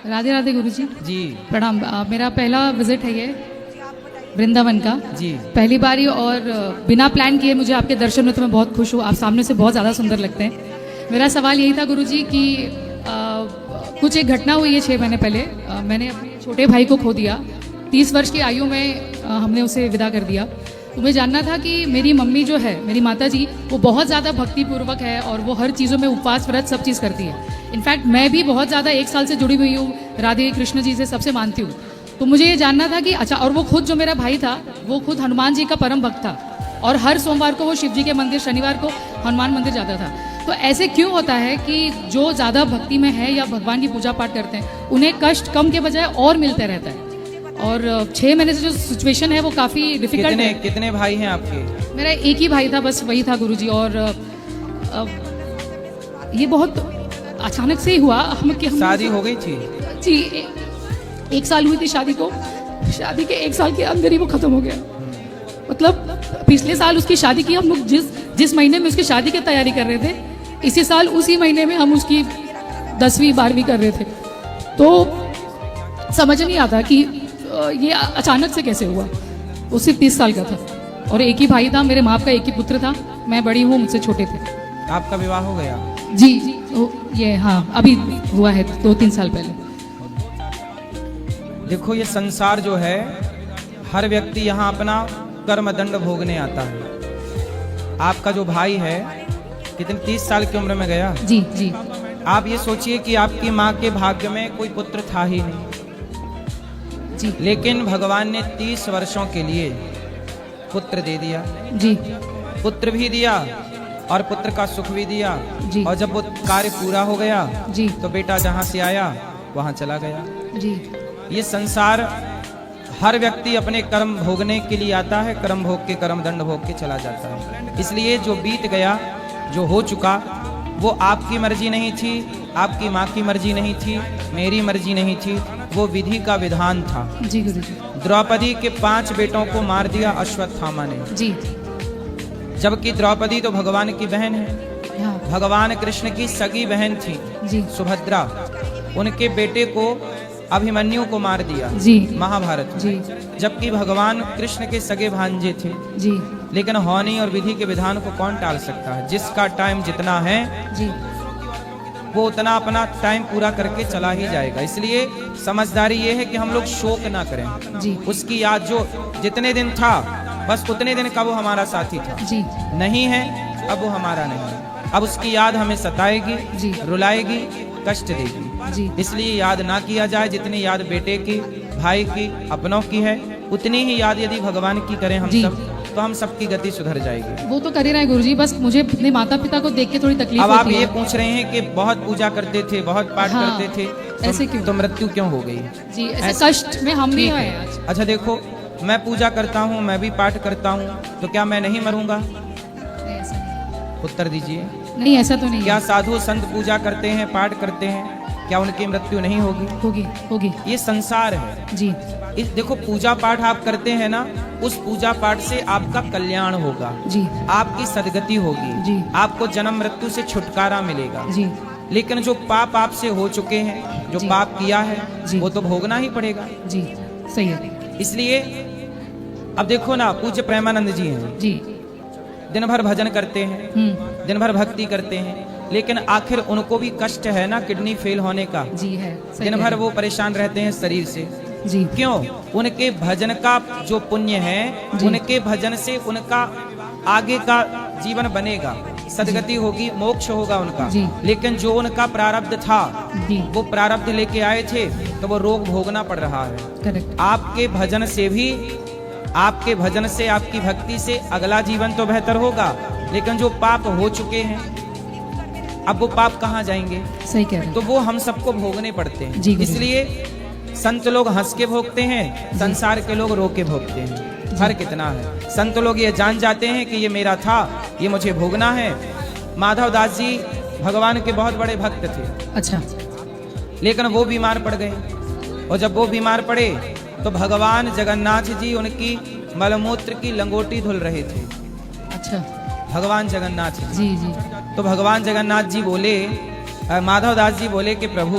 राधे राधे गुरुजी। जी प्रणाम। मेरा पहला विजिट है ये वृंदावन का। जी पहली बारी और बिना प्लान किए मुझे आपके दर्शन में तो मैं बहुत खुश हूँ। आप सामने से बहुत ज़्यादा सुंदर लगते हैं। मेरा सवाल यही था गुरुजी कि कुछ एक घटना हुई है 6 महीने पहले। मैंने अपने छोटे भाई को खो दिया। 30 वर्ष की आयु में हमने उसे विदा कर दिया। तो मुझे जानना था कि मेरी मम्मी जो है, मेरी माता जी, वो बहुत ज़्यादा भक्तिपूर्वक है और वो हर चीज़ों में उपवास व्रत सब चीज़ करती है। इनफैक्ट मैं भी बहुत ज़्यादा 1 साल से जुड़ी हुई हूँ, राधे कृष्ण जी से सबसे मानती हूँ। तो मुझे ये जानना था कि अच्छा, और वो खुद जो मेरा भाई था वो खुद हनुमान जी का परम भक्त था और हर सोमवार को वो शिव जी के मंदिर, शनिवार को हनुमान मंदिर जाता था। तो ऐसे क्यों होता है कि जो ज़्यादा भक्ति में है या भगवान की पूजा पाठ करते हैं उन्हें कष्ट कम के बजाय और मिलते रहता है? और 6 महीने से जो सिचुएशन है वो काफ़ी डिफिकल्ट है। कितने भाई हैं आपके? मेरा एक ही भाई था, बस वही था गुरुजी। और ये बहुत अचानक से ही हुआ। हम शादी हो गई थी? जी, 1 साल हुई थी शादी को। शादी के 1 साल के अंदर ही वो खत्म हो गया। मतलब पिछले साल उसकी शादी की। हम लोग जिस महीने में उसकी शादी की तैयारी कर रहे थे, इसी साल उसी महीने में हम उसकी 10वीं 12वीं कर रहे थे। तो समझ नहीं आता कि ये अचानक से कैसे हुआ। वो सिर्फ 30 साल का था और एक ही भाई था। मेरे माँ का एक ही पुत्र था। मैं बड़ी हूँ, मुझसे छोटे थे। आपका विवाह हो गया? जी, तो ये हाँ अभी हुआ है 2-3 साल पहले। देखो, ये संसार जो है, हर व्यक्ति यहाँ अपना कर्म दंड भोगने आता है। आपका जो भाई है कितने 30 साल की उम्र में गया? जी जी। आप ये सोचिए कि आपकी माँ के भाग्य में कोई पुत्र था ही नहीं जी, लेकिन भगवान ने 30 वर्षों के लिए पुत्र दे दिया। जी पुत्र भी दिया और पुत्र का सुख भी दिया। जी। और जब वो कार्य पूरा हो गया जी तो बेटा जहाँ से आया वहाँ चला गया। जी। ये संसार, हर व्यक्ति अपने कर्म भोगने के लिए आता है, कर्म भोग के, कर्म दंड भोग के चला जाता है। इसलिए जो बीत गया, जो हो चुका, वो आपकी मर्जी नहीं थी, आपकी माँ की मर्जी नहीं थी, मेरी मर्जी नहीं थी, वो विधि का विधान था। जी गुरुजी। द्रौपदी के 5 बेटों को मार दिया अश्वत्थामा ने। जी जबकि द्रौपदी तो भगवान की बहन है, हाँ। भगवान कृष्ण की सगी बहन थी जी सुभद्रा। उनके बेटे को, अभिमन्यु को मार दिया जी महाभारत में। जी जबकि भगवान कृष्ण के सगे भांजे थे। जी लेकिन होनी और विधि के विधान को कौन टाल सकता है? जिसका टाइम जितना है जी वो उतना अपना टाइम पूरा करके चला ही जाएगा। इसलिए समझदारी ये है कि हम लोग शोक ना करें। जी उसकी याद जो जितने दिन था, बस उतने दिन का वो हमारा साथी था। जी नहीं है, अब वो हमारा नहीं है। अब उसकी याद हमें सताएगी, जी रुलाएगी, कष्ट देगी। जी इसलिए याद ना किया जाए। जितनी याद बेटे की, भाई की, अपनों की है, उतनी ही याद यदि भगवान की करें हम जी। सब, तो हम सबकी गति सुधर जाएगी। वो तो कर ही रहा है गुरुजी। बस मुझे अपने माता पिता को देख के थोड़ी तकलीफ अब आप होती ये है। पूछ रहे हैं कि बहुत पूजा करते थे, बहुत पाठ हाँ, करते थे, ऐसे क्यों? तो मृत्यु क्यों हो गई? जी, ऐसे कष्ट में हम भी ठीक हैं है। आज। अच्छा देखो, मैं पूजा करता हूँ, मैं भी पाठ करता हूँ, तो क्या मैं नहीं मरूंगा? नहीं, ऐसा नहीं। उत्तर दीजिए। नहीं, ऐसा तो नहीं क्या है। साधु संत पूजा करते हैं, पाठ करते हैं, क्या उनकी मृत्यु नहीं होगी? होगी होगी। ये संसार है। जी इस देखो, पूजा पाठ आप करते हैं ना, उस पूजा पाठ से आपका कल्याण होगा, जी आपकी सदगति होगी, जी। आपको जन्म मृत्यु से छुटकारा मिलेगा। जी लेकिन जो पाप आपसे हो चुके हैं, जो जी। पाप किया है, जी। वो तो भोगना ही पड़ेगा। जी सही है। इसलिए अब देखो ना, पूज्य प्रेमानंद जी हैं, जी। दिन भर भजन करते हैं, दिन भर भक्ति करते हैं, लेकिन आखिर उनको भी कष्ट है ना किडनी फेल होने का। जी है। सही दिन है। भर वो परेशान रहते हैं शरीर से। जी क्यों? उनके भजन का जो पुण्य है, जी। उनके भजन से उनका आगे का जीवन बनेगा, सदगति होगी, मोक्ष होगा उनका। जी। लेकिन जो उनका प्रारब्ध था, जी वो प्रारब्ध लेके आए थे, तो वो रोग भोगना पड़ रहा है। करेक्ट। आपके भजन से भी, आपके भजन से, आपकी भक्ति से अगला जीवन तो बेहतर होगा। लेकिन जो पाप हो चुके हैं, अब वो पाप कहाँ जाएंगे? सही कह रहे हैं। तो वो हम सबको भोगने पड़ते हैं। जी, गुरु। इसलिए संत लोग हंस के भोगते हैं, संसार के लोग रो के भोगते हैं। फर्क कितना है? संत लोग ये जान जाते हैं कि ये मेरा था, ये मुझे भोगना है। माधव दास जी भगवान के बहुत बड़े भक्त थे, अच्छा। लेकिन वो बीमार पड़ गए। और जब वो बीमार पड़े तो भगवान जगन्नाथ जी उनकी मलमूत्र की लंगोटी धुल रहे थे। अच्छा। भगवान जगन्नाथ जी। जी जी। तो भगवान जगन्नाथ जी बोले, माधव दास जी बोले कि प्रभु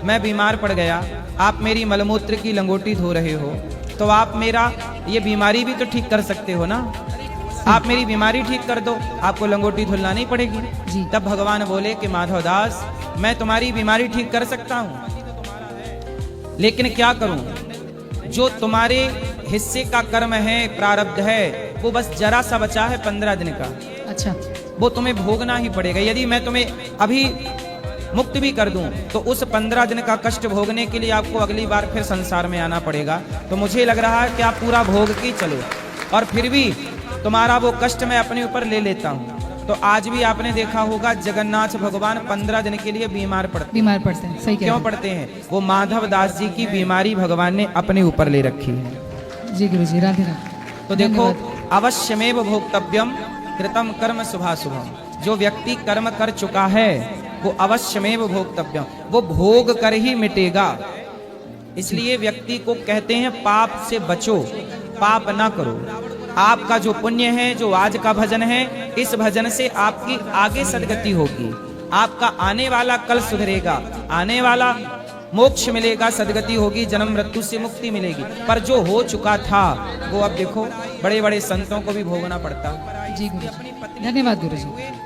मैं बीमार पड़ गया, आप मेरी मलमूत्र की लंगोटी धो रहे हो, तो आप मेरा ये बीमारी भी तो ठीक कर सकते हो ना। आप मेरी बीमारी ठीक कर दो, आपको लंगोटी धुलना नहीं पड़ेगी। जी। तब भगवान बोले कि माधव दास, मैं तुम्हारी बीमारी ठीक कर सकता हूँ, लेकिन क्या करूं, जो तुम्हारे हिस्से का कर्म है, प्रारब्ध है, वो बस जरा सा बचा है 15 दिन का, अच्छा, वो तुम्हें भोगना ही पड़ेगा। यदि मैं तुम्हें अभी मुक्त भी कर दूं तो उस 15 दिन का कष्ट भोगने के लिए आपको अगली बार फिर संसार में आना पड़ेगा। तो मुझे लग रहा है कि आप पूरा भोग के चलो, और फिर भी तुम्हारा वो कष्ट मैं अपने ऊपर ले लेता हूँ। तो आज भी आपने देखा होगा जगन्नाथ भगवान 15 दिन के लिए बीमार पड़ते हैं, सही कह क्यों रहे पड़ते हैं? वो माधव दास जी की बीमारी भगवान ने अपने ऊपर ले रखी है। हैं। जी गुरु जी, राधे राधे। तो देखो, धन्यवाद। अवश्यमेव भोक्तव्यम कृतम कर्म शुभाशुभम। जो व्यक्ति कर्म कर चुका है वो अवश्यमेव भोक्तव्यम, वो भोग कर ही मिटेगा। इसलिए व्यक्ति को कहते हैं पाप से बचो, पाप ना करो। आपका जो पुण्य है, जो आज का भजन है, इस भजन से आपकी आगे सदगति होगी, आपका आने वाला कल सुधरेगा, आने वाला मोक्ष मिलेगा, सदगति होगी, जन्म मृत्यु से मुक्ति मिलेगी। पर जो हो चुका था वो अब देखो बड़े बड़े संतों को भी भोगना पड़ता। जी गुरु जी, धन्यवाद गुरु जी।